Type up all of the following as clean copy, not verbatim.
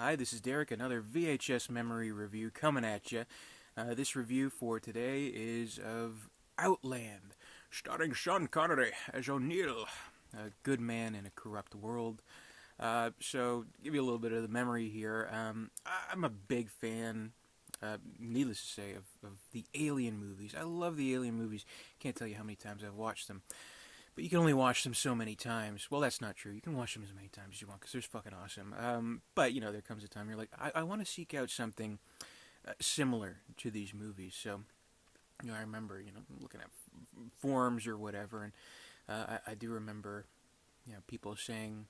Hi, this is Derek, another VHS memory review coming at you. This review for today is of Outland, starring Sean Connery as O'Neill, a good man in a corrupt world. So, give you a little bit of the memory here. I'm a big fan, needless to say, of the Alien movies. I love the Alien movies. Can't tell you how many times I've watched them. But you can only watch them so many times. Well, that's not true. You can watch them as many times as you want because they're fucking awesome. But, there comes a time you're like, I want to seek out something similar to these movies. So, I remember, looking at forums or whatever, and I do remember, people saying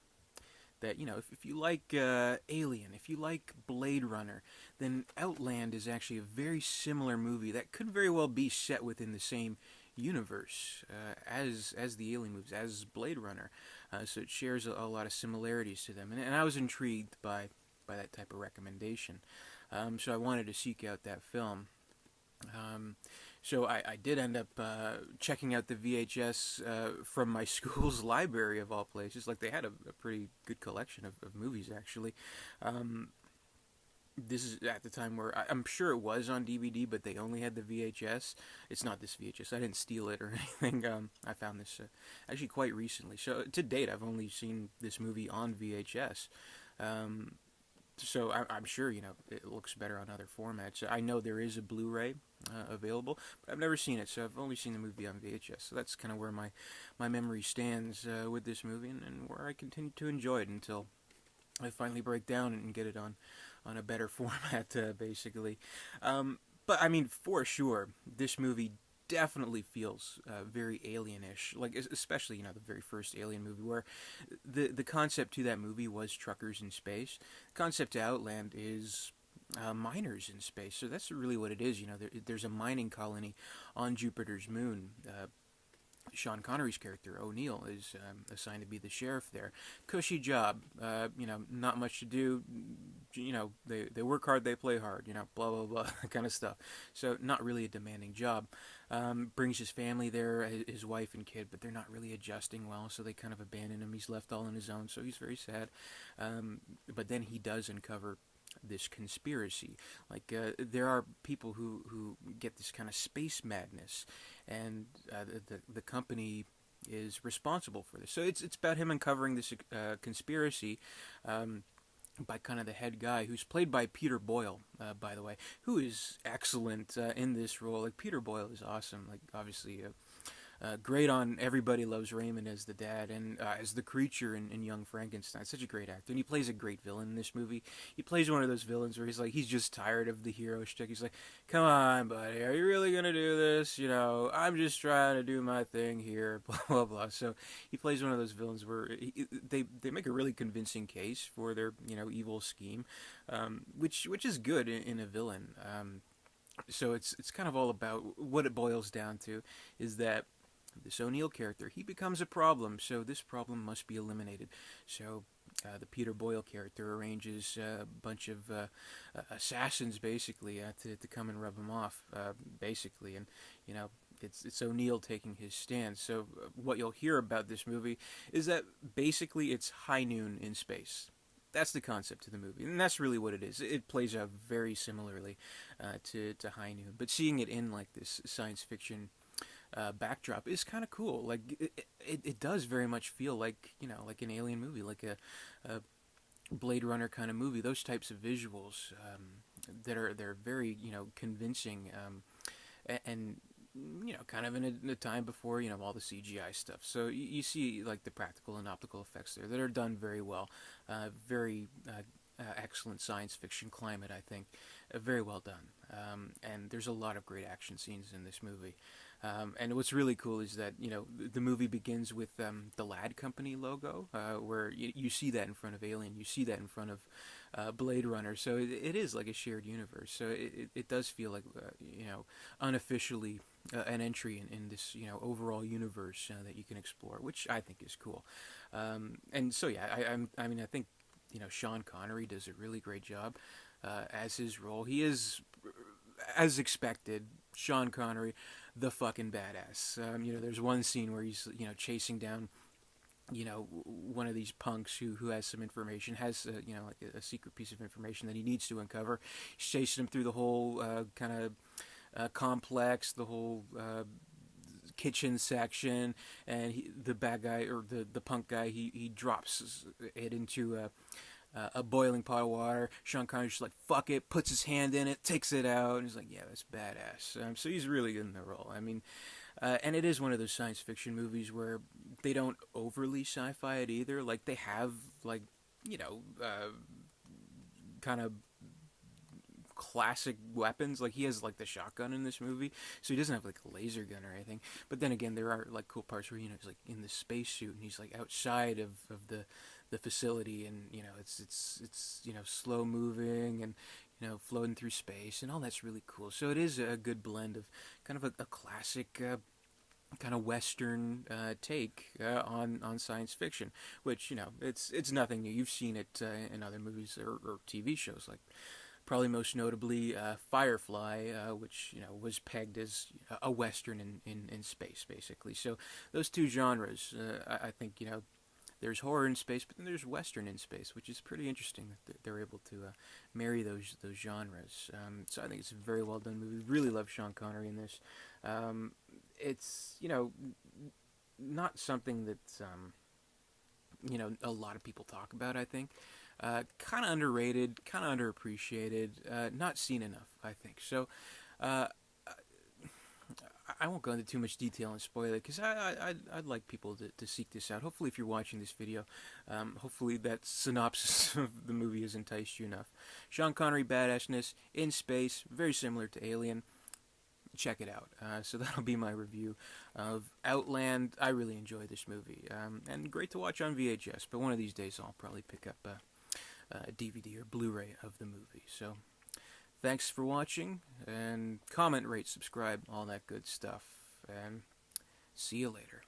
that, if you like Alien, if you like Blade Runner, then Outland is actually a very similar movie that could very well be set within the same universe as the Alien movies, as Blade Runner. So it shares a lot of similarities to them, and I was intrigued by that type of recommendation. So I wanted to seek out that film. So I did end up checking out the VHS from my school's library of all places. Like they had a pretty good collection of movies actually. This is at the time where I'm sure it was on DVD, but they only had the VHS. It's not this VHS. I didn't steal it or anything. I found this actually quite recently. So to date, I've only seen this movie on VHS. So I'm sure it looks better on other formats. I know there is a Blu-ray available, but I've never seen it. So I've only seen the movie on VHS. So that's kind of where my memory stands with this movie, and where I continue to enjoy it until I finally break down and get it on a better format, basically. But I mean, for sure, this movie definitely feels very alienish, like especially the very first Alien movie, where the concept to that movie was truckers in space. The concept to Outland is miners in space, so that's really what it is. There's a mining colony on Jupiter's moon. Sean Connery's character O'Neill is assigned to be the sheriff there. Cushy job, not much to do. They work hard, they play hard. Blah blah blah, kind of stuff. So not really a demanding job. Brings his family there, his wife and kid, but they're not really adjusting well, so they kind of abandon him. He's left all on his own, so he's very sad. But then he does uncover this conspiracy. Like there are people who get this kind of space madness, and the company is responsible for this. So it's about him uncovering this conspiracy. By kind of the head guy, who's played by Peter Boyle, by the way, who is excellent in this role. Like Peter Boyle is awesome. Like obviously great on Everybody Loves Raymond as the dad, and as the creature in Young Frankenstein. Such a great actor, and he plays a great villain in this movie. He plays one of those villains where he's just tired of the hero shtick. He's like, "Come on, buddy, are you really gonna do this? I'm just trying to do my thing here." Blah blah blah. So he plays one of those villains where they make a really convincing case for their evil scheme, which is good in a villain. So it's kind of all about what it boils down to is that this O'Neill character, he becomes a problem, so this problem must be eliminated. So the Peter Boyle character arranges a bunch of assassins, basically, to come and rub him off, basically, and it's O'Neill taking his stand. So what you'll hear about this movie is that basically it's high noon in space. That's the concept of the movie, and that's really what it is. It plays out very similarly to High Noon, but seeing it in like this science fiction backdrop is kind of cool. Like it does very much feel like like an alien movie, like a Blade Runner kind of movie. Those types of visuals they're very convincing, and kind of in a time before all the CGI stuff. So you see like the practical and optical effects there that are done very well, very excellent science fiction climate, I think, very well done. And there's a lot of great action scenes in this movie. And what's really cool is that the movie begins with the Lad Company logo, where you see that in front of Alien, you see that in front of Blade Runner. So it is like a shared universe. So it does feel like unofficially an entry in this overall universe that you can explore, which I think is cool. And so yeah, I mean I think Sean Connery does a really great job as his role. He is, as expected, Sean Connery, the fucking badass. There's one scene where he's chasing down one of these punks who has some information, has like a secret piece of information that he needs to uncover. He's chasing him through the whole kind of complex, the whole kitchen section, and the bad guy, or the punk guy, he drops it into a boiling pot of water. Sean Connery's just like, fuck it, puts his hand in it, takes it out, and he's like, yeah, that's badass. So he's really good in the role. I mean, and it is one of those science fiction movies where they don't overly sci-fi it either. Like, they have, like, kind of classic weapons. Like, he has like the shotgun in this movie, so he doesn't have like a laser gun or anything. But then again, there are like cool parts where he's like in the spacesuit and he's like outside of the facility, and it's slow moving and floating through space, and all that's really cool. So it is a good blend of kind of a classic kind of Western take on science fiction, which it's nothing new. You've seen it in other movies or TV shows, like probably most notably Firefly, which was pegged as a Western in space, basically. So those two genres, I think there's horror in space, but then there's Western in space, which is pretty interesting that they're able to marry those genres. So I think it's a very well done movie. Really love Sean Connery in this. It's not something that a lot of people talk about, I think. Kind of underrated, kind of underappreciated, not seen enough, I think. So I won't go into too much detail and spoil it, because I'd like people to seek this out. Hopefully, if you're watching this video, hopefully that synopsis of the movie has enticed you enough. Sean Connery badassness in space, very similar to Alien. Check it out. So that'll be my review of Outland. I really enjoy this movie, and great to watch on VHS, but one of these days I'll probably pick up a DVD or Blu-ray of the movie. So thanks for watching, and comment, rate, subscribe, all that good stuff, and see you later.